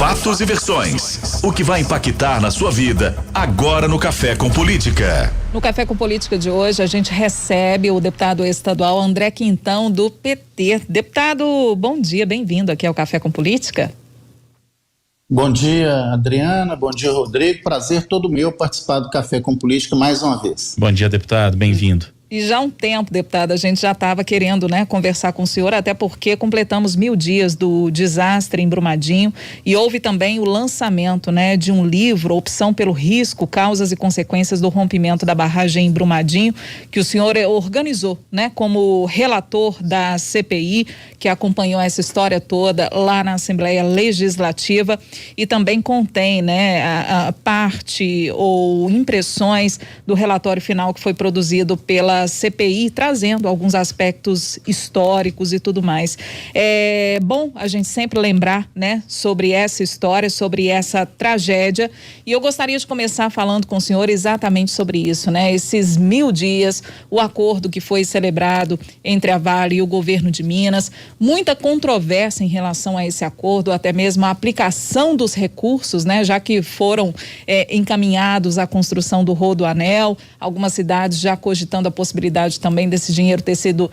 Fatos e versões. O que vai impactar na sua vida agora no Café com Política. No Café com Política de hoje, a gente recebe o deputado estadual André Quintão, do PT. Deputado, bom dia, bem-vindo aqui ao Café com Política. Bom dia, Adriana, bom dia, Rodrigo. Prazer todo meu participar do Café com Política mais uma vez. Bom dia, deputado, bem-vindo. E já há um tempo, deputado, a gente já estava querendo, conversar com o senhor, até porque completamos 1000 dias do desastre em Brumadinho e houve também o lançamento, de um livro, Opção pelo Risco, Causas e Consequências do Rompimento da Barragem em Brumadinho, que o senhor organizou, como relator da CPI, que acompanhou essa história toda lá na Assembleia Legislativa, e também contém, a parte ou impressões do relatório final que foi produzido pela CPI, trazendo alguns aspectos históricos e tudo mais. É bom a gente sempre lembrar, sobre essa história, sobre essa tragédia, e eu gostaria de começar falando com o senhor exatamente sobre isso, esses 1000 dias, o acordo que foi celebrado entre a Vale e o governo de Minas, muita controvérsia em relação a esse acordo, até mesmo a aplicação dos recursos, já que foram encaminhados à construção do Rodoanel, algumas cidades já cogitando a possibilidade também desse dinheiro ter sido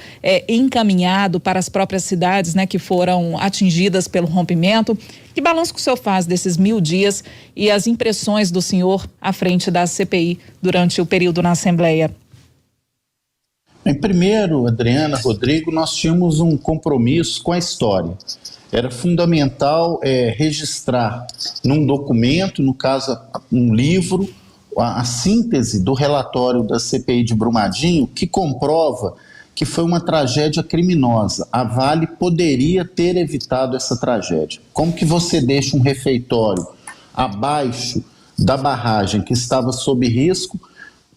encaminhado para as próprias cidades, que foram atingidas pelo rompimento. Que balanço que o senhor faz desses 1000 dias e as impressões do senhor à frente da CPI durante o período na Assembleia? Em primeiro, Adriana, Rodrigo, nós tínhamos um compromisso com a história. Era fundamental registrar num documento, no caso um livro, a síntese do relatório da CPI de Brumadinho, que comprova que foi uma tragédia criminosa. A Vale poderia ter evitado essa tragédia. Como que você deixa um refeitório abaixo da barragem que estava sob risco,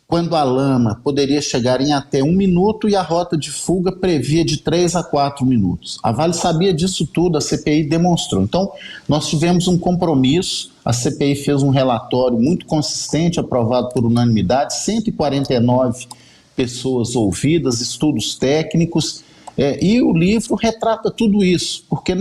quando a lama poderia chegar em até 1 minuto e a rota de fuga previa de 3 a 4 minutos. A Vale sabia disso tudo, a CPI demonstrou. Então, nós tivemos um compromisso, a CPI fez um relatório muito consistente, aprovado por unanimidade, 149 pessoas ouvidas, estudos técnicos, e o livro retrata tudo isso, porque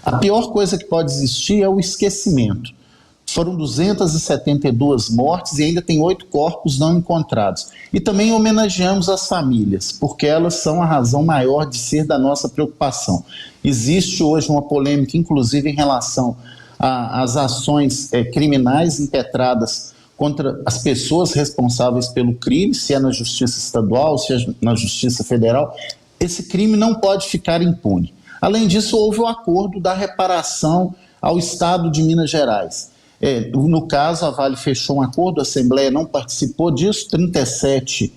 a pior coisa que pode existir é o esquecimento. Foram 272 mortes e ainda tem 8 corpos não encontrados. E também homenageamos as famílias, porque elas são a razão maior de ser da nossa preocupação. Existe hoje uma polêmica, inclusive em relação às ações criminais impetradas contra as pessoas responsáveis pelo crime, se é na Justiça Estadual, se é na Justiça Federal. Esse crime não pode ficar impune. Além disso, houve o acordo da reparação ao Estado de Minas Gerais. No caso, a Vale fechou um acordo, a Assembleia não participou disso, 37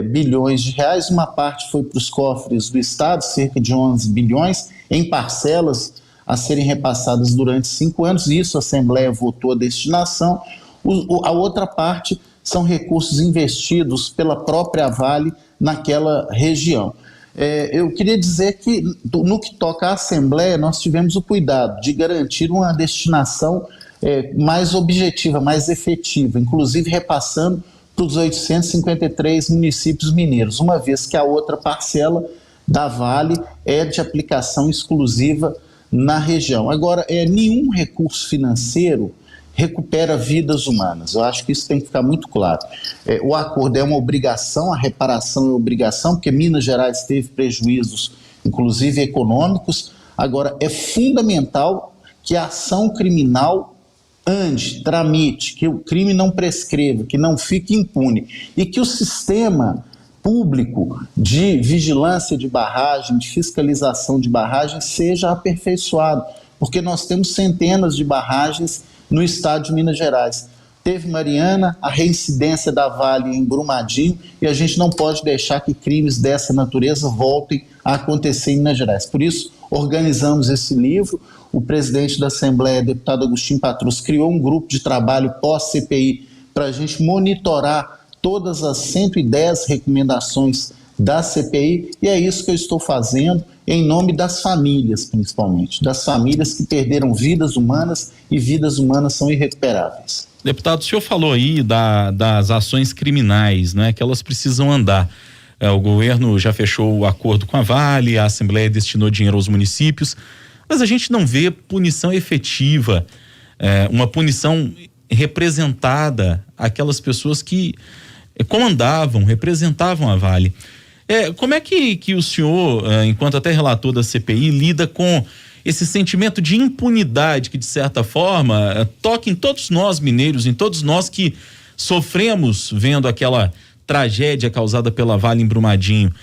bilhões de reais, uma parte foi para os cofres do Estado, cerca de 11 bilhões, em parcelas a serem repassadas durante 5 anos, isso a Assembleia votou a destinação. A outra parte são recursos investidos pela própria Vale naquela região. Eu queria dizer que, no que toca à Assembleia, nós tivemos o cuidado de garantir uma destinação mais objetiva, mais efetiva, inclusive repassando para os 853 municípios mineiros, uma vez que a outra parcela da Vale é de aplicação exclusiva na região. Agora, nenhum recurso financeiro recupera vidas humanas. Eu acho que isso tem que ficar muito claro. O acordo é uma obrigação, a reparação é obrigação, porque Minas Gerais teve prejuízos, inclusive econômicos. Agora, é fundamental que a ação criminal ande, tramite, que o crime não prescreva, que não fique impune e que o sistema público de vigilância de barragem, de fiscalização de barragem seja aperfeiçoado, porque nós temos centenas de barragens no estado de Minas Gerais. Teve Mariana, a reincidência da Vale em Brumadinho, e a gente não pode deixar que crimes dessa natureza voltem a acontecer em Minas Gerais. Por isso, organizamos esse livro. O presidente da Assembleia, deputado Agostinho Patrus, criou um grupo de trabalho pós-CPI para a gente monitorar todas as 110 recomendações da CPI, e é isso que eu estou fazendo em nome das famílias, principalmente, das famílias que perderam vidas humanas, e vidas humanas são irrecuperáveis. Deputado, o senhor falou aí das ações criminais, que elas precisam andar. O governo já fechou o acordo com a Vale, a Assembleia destinou dinheiro aos municípios. mas a gente não vê punição efetiva, uma punição representada àquelas pessoas que comandavam, representavam a Vale. Como é que o senhor, enquanto até relator da CPI, lida com esse sentimento de impunidade que, de certa forma, toca em todos nós mineiros, em todos nós que sofremos vendo aquela tragédia causada pela Vale em Brumadinho?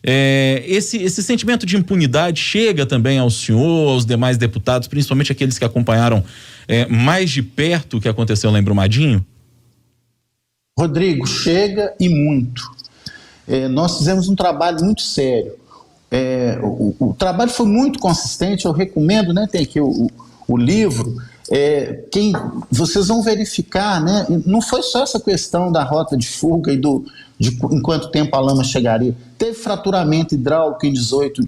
Esse sentimento de impunidade chega também ao senhor, aos demais deputados, principalmente aqueles que acompanharam mais de perto o que aconteceu lá em Brumadinho? Rodrigo, chega e muito. Nós fizemos um trabalho muito sério. O trabalho foi muito consistente, eu recomendo, né? Tem aqui o livro. Vocês vão verificar, né? Não foi só essa questão da rota de fuga e de em quanto tempo a lama chegaria. Teve fraturamento hidráulico em 18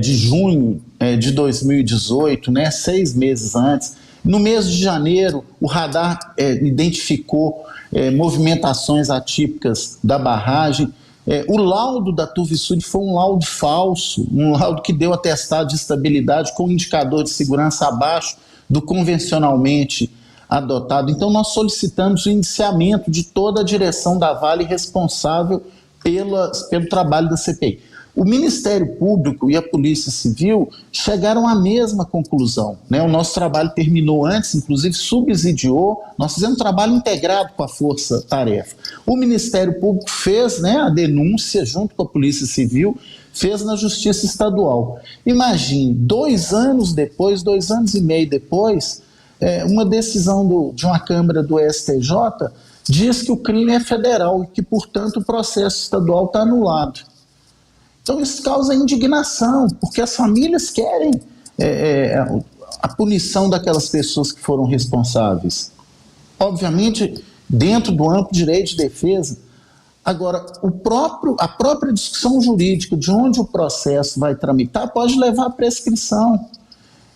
de junho de 2018, né? 6 meses antes. No mês de janeiro, o radar identificou movimentações atípicas da barragem. O laudo da Turvisud foi um laudo falso, um laudo que deu atestado de estabilidade com indicador de segurança abaixo do convencionalmente adotado. Então, nós solicitamos o indiciamento de toda a direção da Vale responsável pelo trabalho da CPI. O Ministério Público e a Polícia Civil chegaram à mesma conclusão, né? O nosso trabalho terminou antes, inclusive subsidiou, nós fizemos um trabalho integrado com a Força Tarefa. O Ministério Público fez, né, a denúncia junto com a Polícia Civil, fez na Justiça Estadual. Imagine, 2 anos depois, 2 anos e meio depois, uma decisão de uma Câmara do STJ diz que o crime é federal e que, portanto, o processo estadual está anulado. Então isso causa indignação, porque as famílias querem a punição daquelas pessoas que foram responsáveis. Obviamente, dentro do amplo direito de defesa. Agora, a própria discussão jurídica de onde o processo vai tramitar pode levar à prescrição.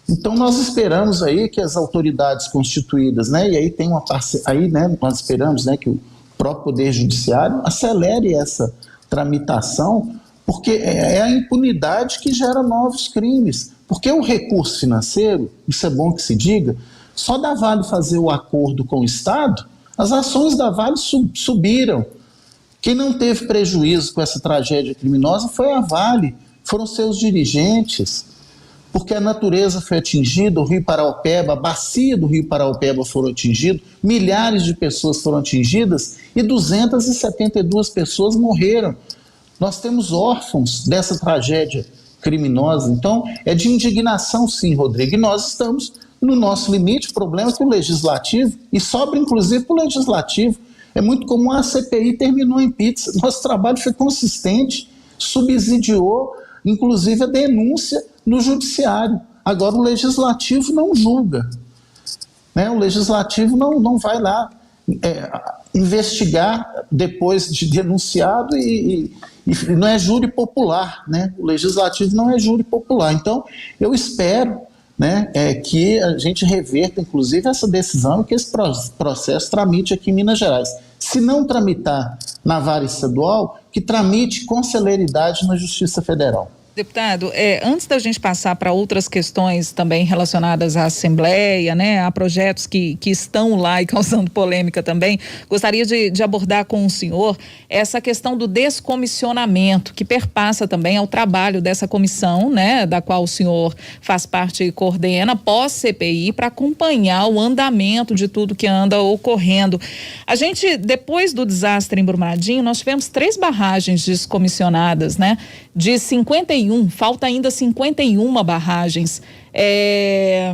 Então nós esperamos aí que as autoridades constituídas, né, e aí tem uma parceria, né, nós esperamos, né, que o próprio Poder Judiciário acelere essa tramitação, porque é a impunidade que gera novos crimes. Porque o recurso financeiro, isso é bom que se diga, só da Vale fazer o acordo com o Estado, as ações da Vale subiram. Quem não teve prejuízo com essa tragédia criminosa foi a Vale, foram seus dirigentes, porque a natureza foi atingida, o Rio Paraopeba, a bacia do Rio Paraopeba foram atingidos, milhares de pessoas foram atingidas e 272 pessoas morreram. Nós temos órfãos dessa tragédia criminosa, então é de indignação sim, Rodrigo, e nós estamos no nosso limite. O problema é que o Legislativo, e sobra inclusive para o Legislativo, é muito comum a CPI terminou em pizza. Nosso trabalho foi consistente, subsidiou inclusive a denúncia no Judiciário. Agora o Legislativo não julga, né? O Legislativo não vai lá investigar depois de denunciado e não é júri popular, né? O Legislativo não é júri popular. Então, eu espero, né, que a gente reverta, inclusive, essa decisão e que esse processo tramite aqui em Minas Gerais. Se não tramitar na vara estadual, que tramite com celeridade na Justiça Federal. Deputado, antes da gente passar para outras questões também relacionadas à Assembleia, né, a projetos que estão lá e causando polêmica também, gostaria de abordar com o senhor essa questão do descomissionamento, que perpassa também ao trabalho dessa comissão, né, da qual o senhor faz parte e coordena, pós-CPI, para acompanhar o andamento de tudo que anda ocorrendo. A gente, depois do desastre em Brumadinho, nós tivemos 3 barragens descomissionadas, né, de 51, falta ainda 51 barragens. É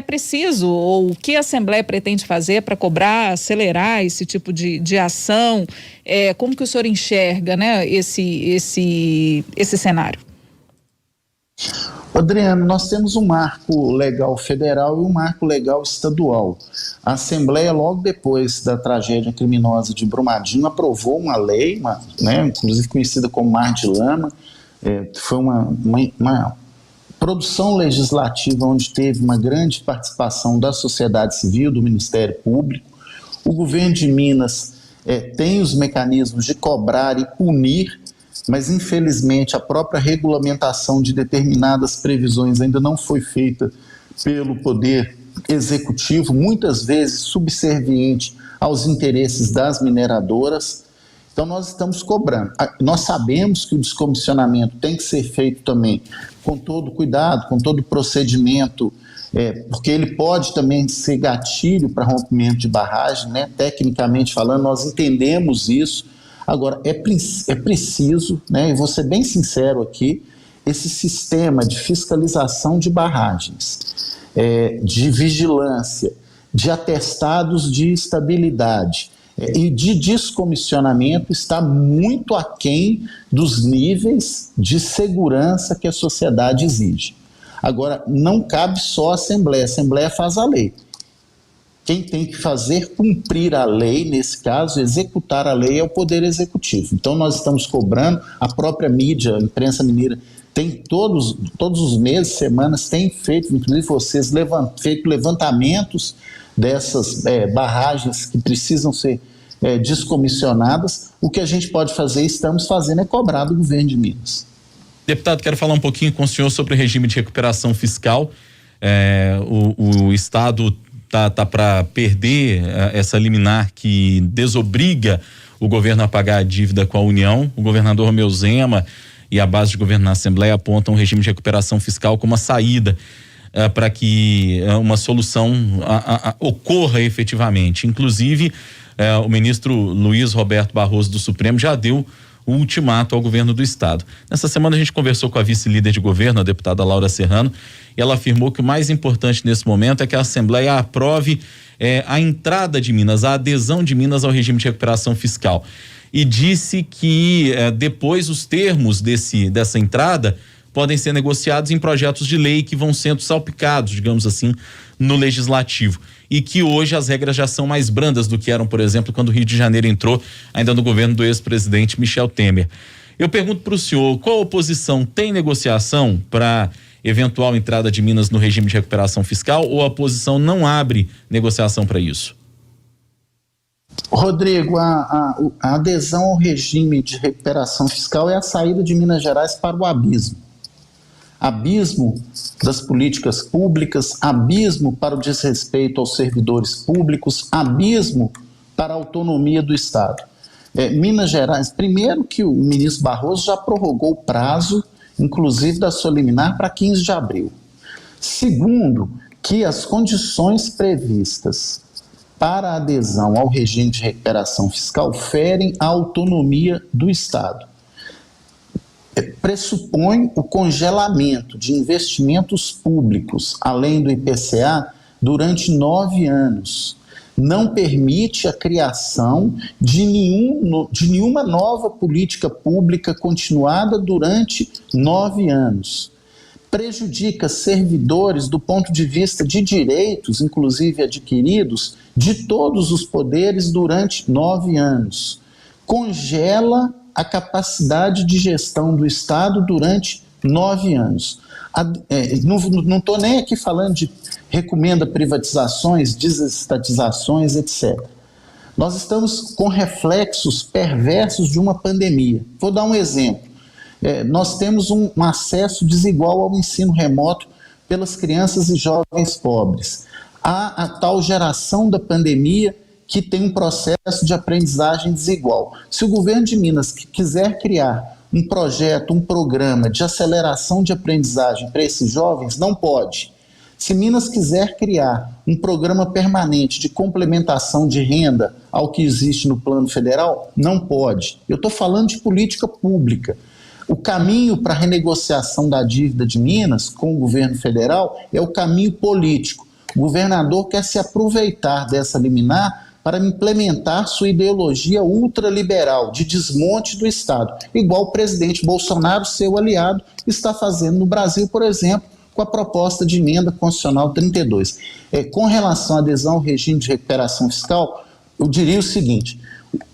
preciso, ou o que a Assembleia pretende fazer para cobrar, acelerar esse tipo de ação? Como que o senhor enxerga, né, esse cenário? Adriano, nós temos um marco legal federal e um marco legal estadual. A Assembleia, logo depois da tragédia criminosa de Brumadinho, aprovou uma lei, né, inclusive conhecida como Mar de Lama. Foi uma produção legislativa onde teve uma grande participação da sociedade civil, do Ministério Público. O governo de Minas tem os mecanismos de cobrar e punir mas infelizmente a própria regulamentação de determinadas previsões ainda não foi feita pelo Poder Executivo, muitas vezes subserviente aos interesses das mineradoras. Então nós estamos cobrando. Nós sabemos que o descomissionamento tem que ser feito também com todo cuidado, com todo procedimento, porque ele pode também ser gatilho para rompimento de barragem, né? Tecnicamente falando, nós entendemos isso. Agora, é preciso, né, e vou ser bem sincero aqui, esse sistema de fiscalização de barragens, de vigilância, de atestados de estabilidade e de descomissionamento está muito aquém dos níveis de segurança que a sociedade exige. Agora, não cabe só a Assembleia faz a lei. Quem tem que fazer cumprir a lei, nesse caso, executar a lei, é o Poder Executivo. Então nós estamos cobrando, a própria mídia, a imprensa mineira, tem todos os meses, semanas, tem feito, inclusive vocês, feito levantamentos dessas barragens que precisam ser descomissionadas. O que a gente pode fazer, estamos fazendo, é cobrar do governo de Minas. Deputado, quero falar um pouquinho com o senhor sobre o regime de recuperação fiscal. O Estado tá para perder essa liminar que desobriga o governo a pagar a dívida com a União. O governador Romeu Zema e a base de governo na Assembleia apontam o regime de recuperação fiscal como uma saída para que uma solução ocorra efetivamente. Inclusive, o ministro Luiz Roberto Barroso do Supremo já deu o ultimato ao governo do estado. Nessa semana a gente conversou com a vice-líder de governo, a deputada Laura Serrano, e ela afirmou que o mais importante nesse momento é que a Assembleia aprove a entrada de Minas, a adesão de Minas ao regime de recuperação fiscal. E disse que depois os termos dessa entrada podem ser negociados em projetos de lei que vão sendo salpicados, digamos assim, no legislativo. E que hoje as regras já são mais brandas do que eram, por exemplo, quando o Rio de Janeiro entrou ainda no governo do ex-presidente Michel Temer. Eu pergunto para o senhor, qual oposição tem negociação para eventual entrada de Minas no regime de recuperação fiscal, ou a oposição não abre negociação para isso? Rodrigo, a adesão ao regime de recuperação fiscal é a saída de Minas Gerais para o abismo. Abismo das políticas públicas, abismo para o desrespeito aos servidores públicos, abismo para a autonomia do Estado. Minas Gerais, primeiro que o ministro Barroso já prorrogou o prazo, inclusive da sua liminar, para 15 de abril. Segundo, que as condições previstas para a adesão ao regime de recuperação fiscal ferem a autonomia do Estado. Pressupõe o congelamento de investimentos públicos, além do IPCA, durante 9 anos. Não permite a criação de nenhuma nova política pública continuada durante 9 anos. Prejudica servidores do ponto de vista de direitos, inclusive adquiridos, de todos os poderes durante 9 anos. Congela a capacidade de gestão do Estado durante 9 anos. Não estou nem aqui falando de recomenda privatizações, desestatizações, etc. Nós estamos com reflexos perversos de uma pandemia. Vou dar um exemplo. Nós temos um acesso desigual ao ensino remoto pelas crianças e jovens pobres. Há a tal geração da pandemia que tem um processo de aprendizagem desigual. Se o governo de Minas quiser criar um projeto, um programa de aceleração de aprendizagem para esses jovens, não pode. Se Minas quiser criar um programa permanente de complementação de renda ao que existe no plano federal, não pode. Eu estou falando de política pública. O caminho para a renegociação da dívida de Minas com o governo federal é o caminho político. O governador quer se aproveitar dessa liminar para implementar sua ideologia ultraliberal de desmonte do Estado, igual o presidente Bolsonaro, seu aliado, está fazendo no Brasil, por exemplo, com a proposta de emenda constitucional 32. Com relação à adesão ao regime de recuperação fiscal, eu diria o seguinte: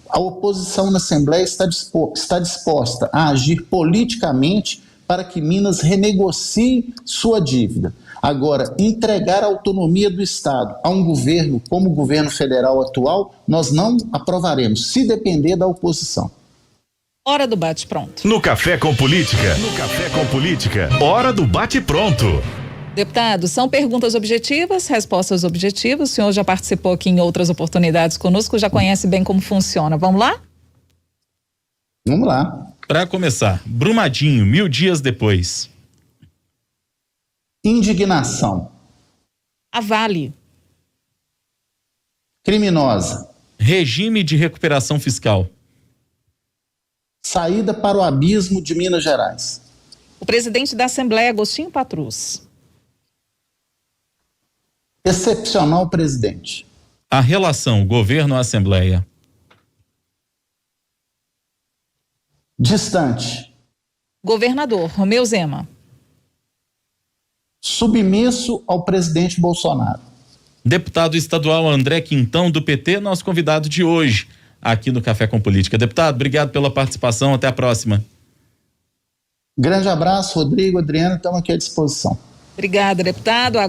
a oposição na Assembleia está disposta a agir politicamente para que Minas renegocie sua dívida. Agora, entregar a autonomia do Estado a um governo como o governo federal atual, nós não aprovaremos, se depender da oposição. Hora do bate-pronto. No Café com Política. No Café com Política. Hora do bate-pronto. Deputado, são perguntas objetivas, respostas objetivas. O senhor já participou aqui em outras oportunidades conosco, já conhece bem como funciona. Vamos lá? Vamos lá. Para começar, Brumadinho, 1000 dias depois. Indignação. A Vale. Criminosa. Regime de recuperação fiscal. Saída para o abismo de Minas Gerais. O presidente da Assembleia, Agostinho Patrus. Excepcional presidente. A relação governo-assembleia. Distante. Governador Romeu Zema. Submisso ao presidente Bolsonaro. Deputado estadual André Quintão, do PT, nosso convidado de hoje, aqui no Café com Política. Deputado, obrigado pela participação, até a próxima. Grande abraço, Rodrigo, Adriana, estamos aqui à disposição. Obrigada, deputado.